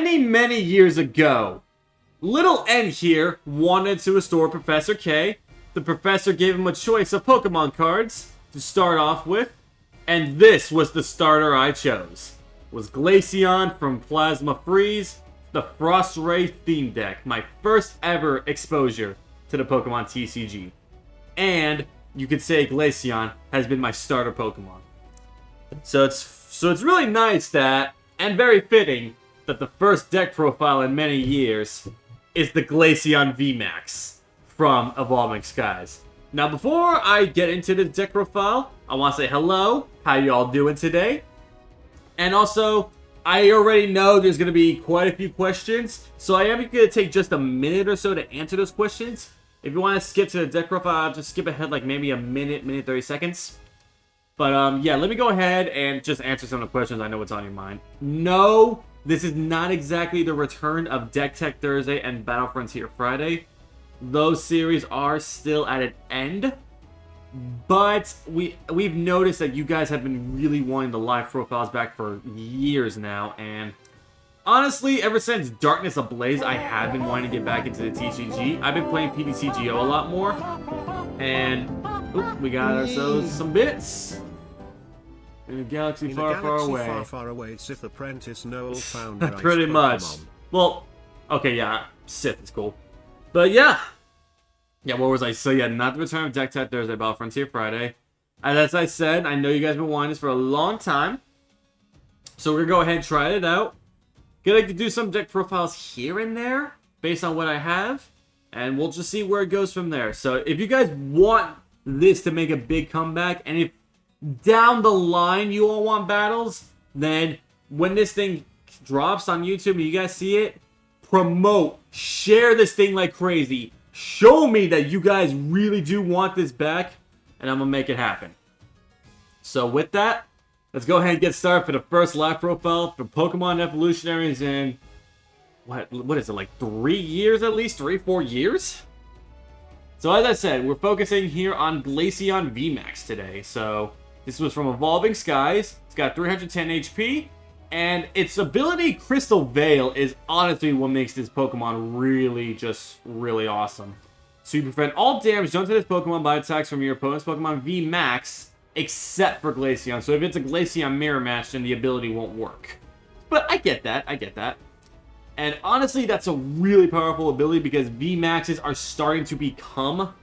many years ago, Little N here wanted to restore Professor K. The professor gave him a choice of Pokemon cards to start off with, and this was the starter I chose. It was Glaceon from Plasma Freeze, the Frost Ray theme deck, my first ever exposure to the Pokemon TCG. And you could say Glaceon has been my starter Pokemon. So it's really nice that, and very fitting, that the first deck profile in many years is the Glaceon VMAX from Evolving Skies. Now, before I get into the deck profile, I want to say hello. How y'all doing today? And also, I already know there's going to be quite a few questions, so I am going to take just a minute or so to answer those questions. If you want to skip to the deck profile, just skip ahead like maybe a minute 30 seconds. But yeah, let me go ahead and just answer some of the questions. I know what's on your mind. No, this is not exactly the return of Deck Tech Thursday and Battle Frontier Friday. Those series are still at an end. But we've noticed that you guys have been really wanting the live profiles back for years now. And honestly, ever since Darkness Ablaze, I have been wanting to get back into the TCG. I've been playing PTCGO a lot more. And we got ourselves some bits. In a galaxy far, far away. Sith apprentice Noel found pretty much. Well, okay, yeah, Sith is cool. But yeah. Yeah, what was I? So yeah, not the return of Deck Tech Thursday, Battle Frontier Friday. And as I said, I know you guys have been wanting this for a long time. So we're going to go ahead and try it out. Gonna do some deck profiles here and there, based on what I have. And we'll just see where it goes from there. So if you guys want this to make a big comeback, and if down the line you all want battles, then when this thing drops on YouTube and you guys see it, promote, share this thing like crazy. Show me that you guys really do want this back, and I'm gonna make it happen. So with that, let's go ahead and get started for the first live profile for Pokemon Evolutionaries in what is it, like 3 years at least? 3-4 years? So as I said, we're focusing here on Glaceon VMAX today. So this was from Evolving Skies. It's got 310 HP. And its ability, Crystal Veil, is honestly what makes this Pokemon really awesome. So you prevent all damage done to this Pokemon by attacks from your opponent's Pokemon VMAX, except for Glaceon. So if it's a Glaceon mirror match, then the ability won't work. But I get that, And honestly, that's a really powerful ability because VMAXs are starting to become...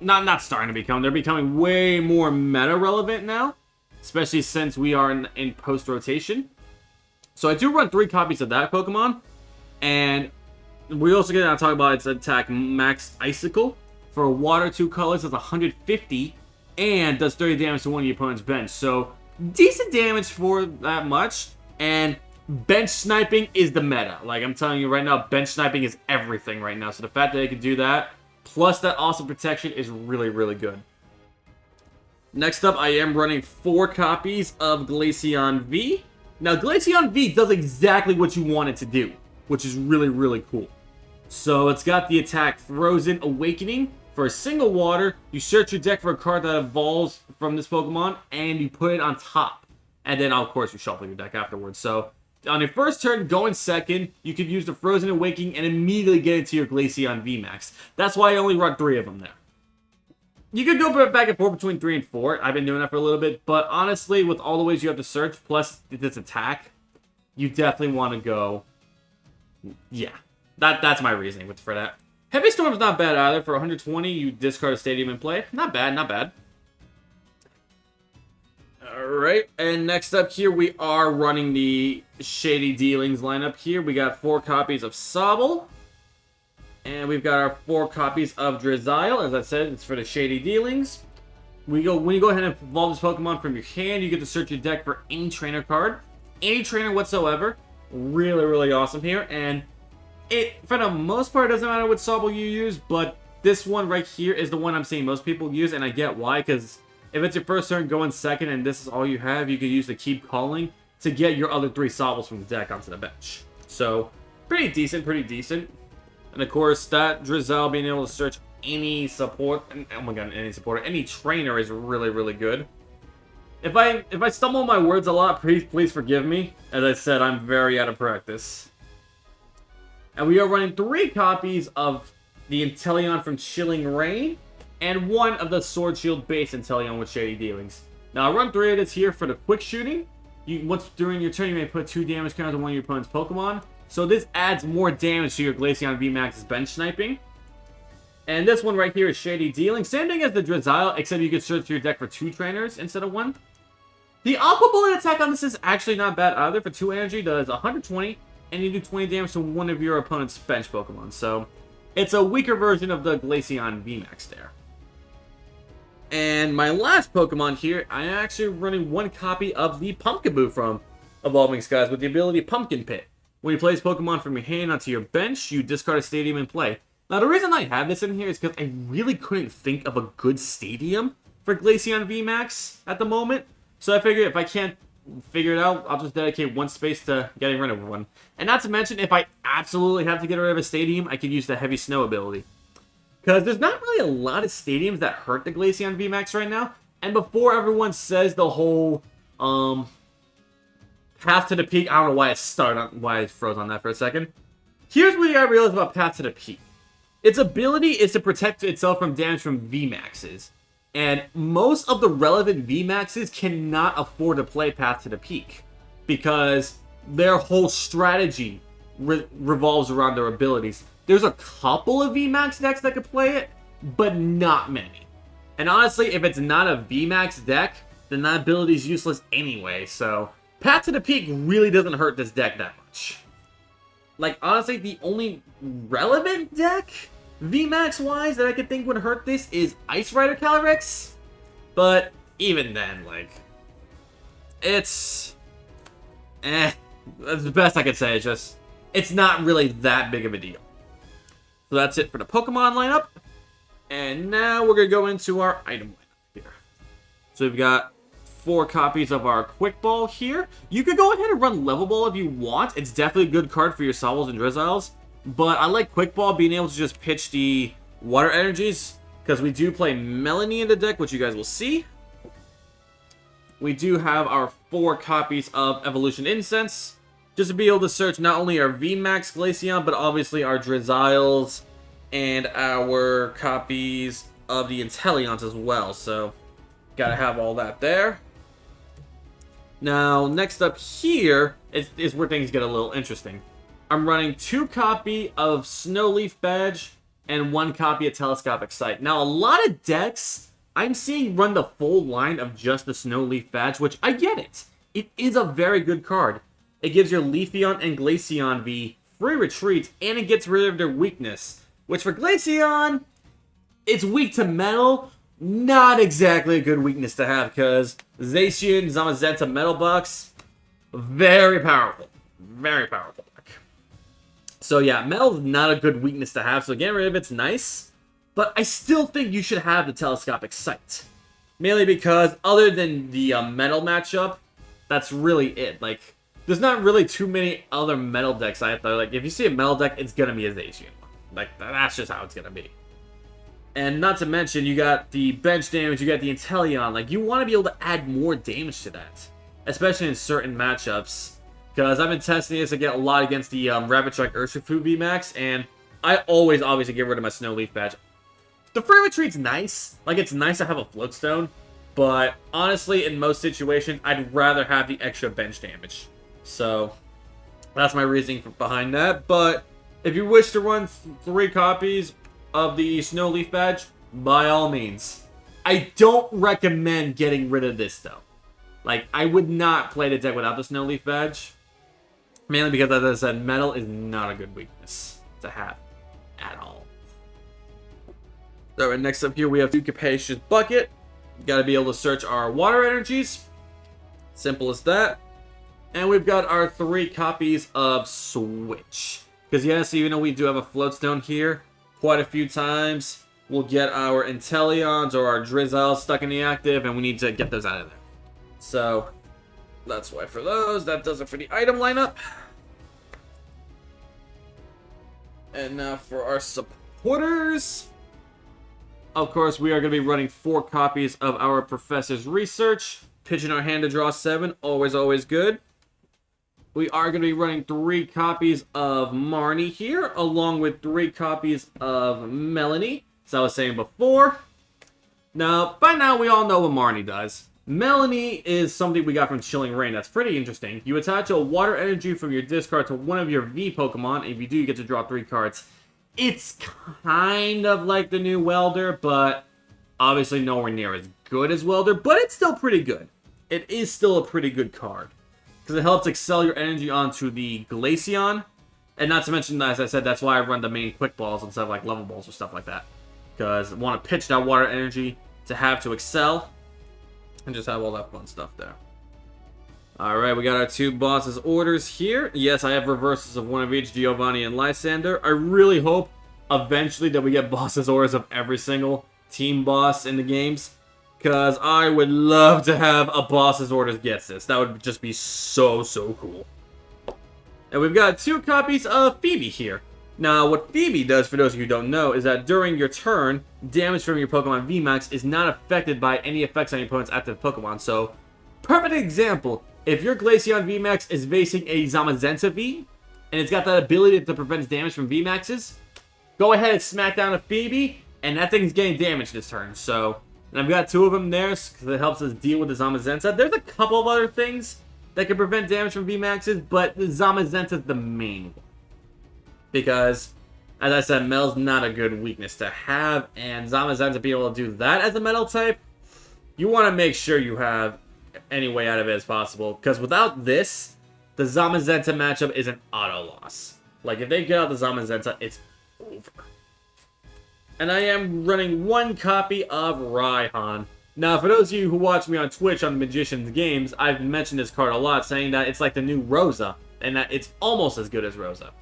Not starting to become, they're becoming way more meta relevant now. Especially since we are in post-rotation. So I do run 3 copies of that Pokemon. And we're also going to talk about its attack, Max Icicle. For water 2 colors, it's 150. And does 30 damage to one of your opponent's bench. So decent damage for that much. And bench sniping is the meta. Like I'm telling you right now, bench sniping is everything right now. So the fact that it can do that, plus that awesome protection, is really good. Next up, I am running 4 copies of Glaceon V. Now, Glaceon V does exactly what you want it to do, which is really cool. So, it's got the attack Frozen Awakening. For a single water, you search your deck for a card that evolves from this Pokemon, and you put it on top. And then, of course, you shuffle your deck afterwards. So, on your first turn, going second, you could use the Frozen Awakening and immediately get into your Glaceon VMAX. That's why I only run 3 of them there. You could go back and forth between 3 and 4. I've been doing that for a little bit. But honestly, with all the ways you have to search, plus this attack, you definitely want to go... Yeah, that's my reasoning for that. Heavy Storm's not bad either. For 120, you discard a Stadium and play. Not bad. Alright, and next up here, we are running the Shady Dealings lineup here. We got 4 copies of Sobble. And we've got our 4 copies of Drizzile. As I said, it's for the Shady Dealings. When you go ahead and evolve this Pokemon from your hand, you get to search your deck for any trainer card. Any trainer whatsoever. Really awesome here. And it, for the most part, doesn't matter what Sobble you use, but this one right here is the one I'm seeing most people use, and I get why, because if it's your first turn going second and this is all you have, you can use the Keep Calling to get your other 3 Sobbles from the deck onto the bench. So, pretty decent. And of course, that Drizzile being able to search any support, oh my god, any supporter, any trainer is really good. If I stumble my words a lot, please forgive me. As I said, I'm very out of practice. And we are running 3 copies of the Inteleon from Chilling Rain, and 1 of the Sword Shield base Inteleon with Shady Dealings. Now I run 3 of this here for the quick shooting. Once during your turn, you may put 2 damage counters on one of your opponent's Pokemon. So this adds more damage to your Glaceon VMAX's bench sniping. And this one right here is Shady Dealing. Same thing as the Drizzile, except you can search your deck for 2 trainers instead of 1. The Aqua Bullet attack on this is actually not bad either. For 2 energy, does 120, and you do 20 damage to one of your opponent's bench Pokemon. So, it's a weaker version of the Glaceon VMAX there. And my last Pokemon here, I'm actually running 1 copy of the Pumpkaboo from Evolving Skies with the ability Pumpkin Pit. When you place Pokemon from your hand onto your bench, you discard a stadium and play. Now, the reason I have this in here is because I really couldn't think of a good stadium for Glaceon VMAX at the moment. So I figured if I can't figure it out, I'll just dedicate 1 space to getting rid of one. And not to mention, if I absolutely have to get rid of a stadium, I could use the Heavy Snow ability. Because there's not really a lot of stadiums that hurt the Glaceon VMAX right now. And before everyone says the whole, Path to the Peak, I don't know why I froze on that for a second. Here's what you gotta realize about Path to the Peak. Its ability is to protect itself from damage from VMAXs. And most of the relevant VMAXs cannot afford to play Path to the Peak. Because their whole strategy revolves around their abilities. There's a couple of VMAX decks that could play it, but not many. And honestly, if it's not a VMAX deck, then that ability is useless anyway. So, Path to the Peak really doesn't hurt this deck that much. Like, honestly, the only relevant deck, VMAX-wise, that I could think would hurt this is Ice Rider Calyrex. But even then, like, it's... That's the best I could say. It's just, it's not really that big of a deal. So that's it for the Pokemon lineup. And now we're going to go into our item lineup here. So we've got 4 copies of our Quick Ball here. You could go ahead and run Level Ball if you want. It's definitely a good card for your Sobbles and Drizziles. But I like Quick Ball being able to just pitch the Water Energies. Because we do play Melanie in the deck, which you guys will see. We do have our 4 copies of Evolution Incense. Just to be able to search not only our VMAX Glaceon, but obviously our Drizziles and our copies of the Inteleons as well. So, gotta have all that there. Now, next up here is where things get a little interesting. I'm running 2 copy of Snowleaf Badge and 1 copy of Telescopic Sight. Now, a lot of decks I'm seeing run the full line of just the Snowleaf Badge, which I get it. It is a very good card. It gives your Leafeon and Glaceon V free retreats, and it gets rid of their weakness. Which for Glaceon, it's weak to metal. Not exactly a good weakness to have, because Zacian, Zamazenta Metal Box, very powerful. Very powerful deck. So yeah, metal's not a good weakness to have, so getting rid of it's nice. But I still think you should have the Telescopic Sight. Mainly because, other than the metal matchup, that's really it. Like, there's not really too many other metal decks out there. Like, if you see a metal deck, it's gonna be a Zacian one. Like, that's just how it's gonna be. And not to mention, you got the bench damage, you got the Inteleon. Like, you want to be able to add more damage to that. Especially in certain matchups. Because I've been testing this again a lot against the Rapid Strike Urshifu VMAX, and I always obviously get rid of my Snowleaf Badge. The free retreat's nice. Like, it's nice to have a Floatstone. But, honestly, in most situations, I'd rather have the extra bench damage. So, that's my reasoning behind that. But, if you wish to run 3 copies of the Snowleaf Badge, by all means. I don't recommend getting rid of this, though. Like, I would not play the deck without the Snowleaf Badge. Mainly because, as I said, metal is not a good weakness to have at all. Alright, next up here we have 2 Capacious Bucket. Gotta be able to search our water energies. Simple as that. And we've got our 3 copies of Switch. Because yes, even though we do have a Floatstone here, quite a few times we'll get our Inteleons or our Drizziles stuck in the active, and we need to get those out of there. So, that's why for those. That does it for the item lineup. And now for our supporters. Of course, we are going to be running 4 copies of our Professor's Research, pitching our hand to draw 7. Always good. We are going to be running 3 copies of Marnie here, along with 3 copies of Melanie, as I was saying before. Now, by now, we all know what Marnie does. Melanie is something we got from Chilling Rain that's pretty interesting. You attach a water energy from your discard to one of your V Pokemon. If you do, you get to draw 3 cards. It's kind of like the new Welder, but obviously nowhere near as good as Welder, but it's still pretty good. It is still a pretty good card, because it helps excel your energy onto the Glaceon. And not to mention, as I said, that's why I run the main quick balls instead of like level balls or stuff like that. Because I want to pitch that water energy to have to excel. And just have all that fun stuff there. Alright, we got our 2 bosses' orders here. Yes, I have reverses of one of each, Giovanni and Lysander. I really hope eventually that we get bosses' orders of every single team boss in the games. Because I would love to have a boss's orders gets this. That would just be so cool. And we've got 2 copies of Phoebe here. Now, what Phoebe does, for those of you who don't know, is that during your turn, damage from your Pokemon VMAX is not affected by any effects on your opponent's active Pokemon. So, perfect example, if your Glaceon VMAX is facing a Zamazenta V, and it's got that ability to prevent damage from VMAXs, go ahead and smack down a Phoebe, and that thing's getting damaged this turn. So, and I've got 2 of them there, because it helps us deal with the Zamazenta. There's a couple of other things that can prevent damage from VMAXs, but the Zamazenta is the main one. Because, as I said, Mel's not a good weakness to have, and Zamazenta be able to do that as a metal type, you want to make sure you have any way out of it as possible. Because without this, the Zamazenta matchup is an auto loss. Like, if they get out the Zamazenta, it's over. And I am running 1 copy of Raihan. Now, for those of you who watch me on Twitch on the Magician's Games, I've mentioned this card a lot, saying that it's like the new Rosa, and that it's almost as good as Rosa.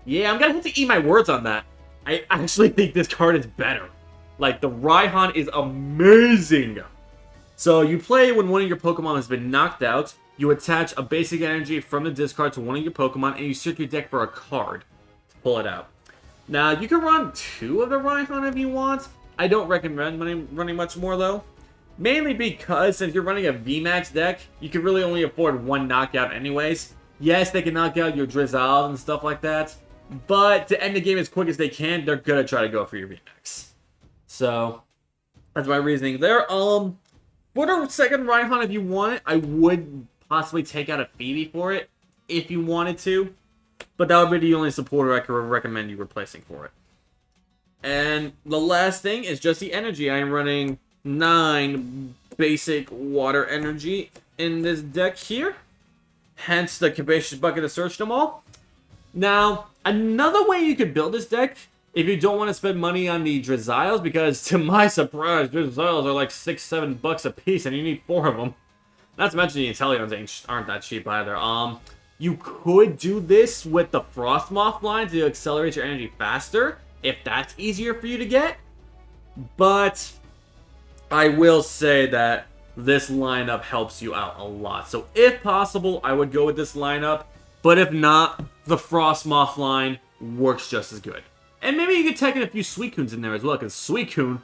Yeah, I'm gonna have to eat my words on that. I actually think this card is better. Like, the Raihan is amazing. So, you play when one of your Pokemon has been knocked out, you attach a basic energy from the discard to one of your Pokemon, and you search your deck for a card to pull it out. Now, you can run 2 of the Raihan if you want. I don't recommend running much more, though. Mainly because, since you're running a VMAX deck, you can really only afford 1 knockout anyways. Yes, they can knock out your Drizzle and stuff like that, but to end the game as quick as they can, they're gonna try to go for your VMAX. So, that's my reasoning there. For the second Raihan, if you want it, I would possibly take out a Phoebe for it, if you wanted to. But that would be the only supporter I could recommend you replacing for it. And the last thing is just the energy. I am running 9 basic water energy in this deck here. Hence the capacious bucket to search them all. Now, another way you could build this deck, if you don't want to spend money on the Drizzles, because to my surprise, Drizzles are like $6-7 a piece, and you need 4 of them. Not to mention the Inteleons aren't that cheap either. You could do this with the Frostmoth line to accelerate your energy faster, if that's easier for you to get. But I will say that this lineup helps you out a lot. So if possible, I would go with this lineup. But if not, the Frostmoth line works just as good. And maybe you could take in a few Suicunes in there as well, because Suicune,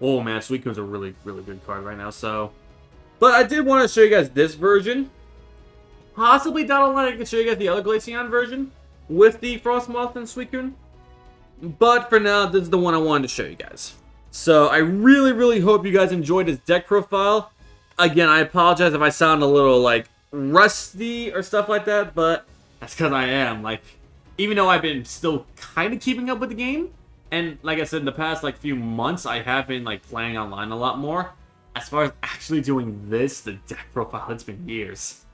oh man, Suicune's a really good card right now. So, but I did want to show you guys this version. Possibly down the line, I can show you guys the other Glaceon version with the Frostmoth and Suicune. But for now, this is the one I wanted to show you guys. So I really hope you guys enjoyed this deck profile. Again, I apologize if I sound a little like rusty or stuff like that, but that's because I am. Like, even though I've been still kind of keeping up with the game, and like I said, in the past like few months, I have been like playing online a lot more. As far as actually doing this, the deck profile, it's been years.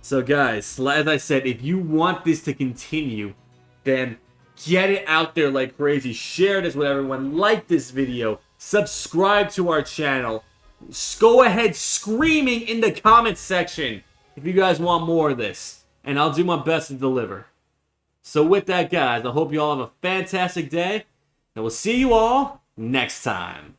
So guys, as I said, if you want this to continue, then get it out there like crazy. Share this with everyone. Like this video. Subscribe to our channel. Go ahead screaming in the comments section if you guys want more of this. And I'll do my best to deliver. So with that, guys, I hope you all have a fantastic day. And we'll see you all next time.